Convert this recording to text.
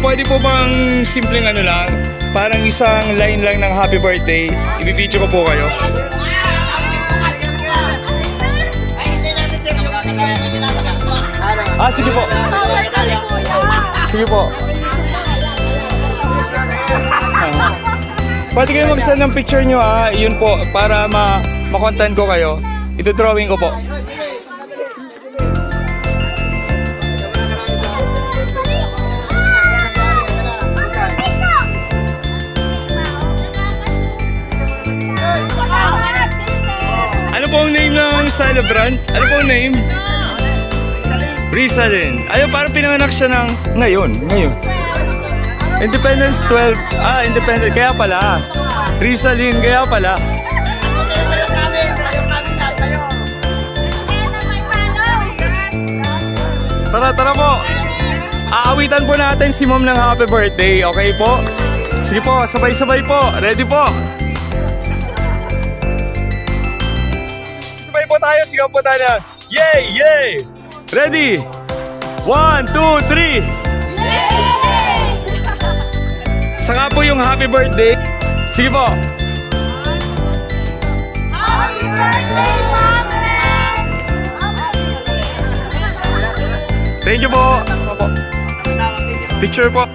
pwede po bang simpleng ano lang, parang isang line lang ng happy birthday, ibibidyo ko po kayo. Sige po. Sige po. Pwede kayo mag-send ng picture nyo yun po, para ma-content ko kayo. Ito drawing ko po. Ano po ang name ng celebrant? Ano po ang name? Rizalin. Ayun, parang pinanganak siya ng ngayon. Independence 12. Independent. Kaya pala. Rizalin, kaya pala. Tara po. Aawitan po natin si Mom ng happy birthday. Okay po? Sige po, sabay-sabay po. Ready po? Sabay po tayo. Sigaw po tayo. Yay! Yay! Ready? 1, 2, 3. Saka po yung happy birthday. Sige po. Happy birthday, Mami! Thank you po. Picture po.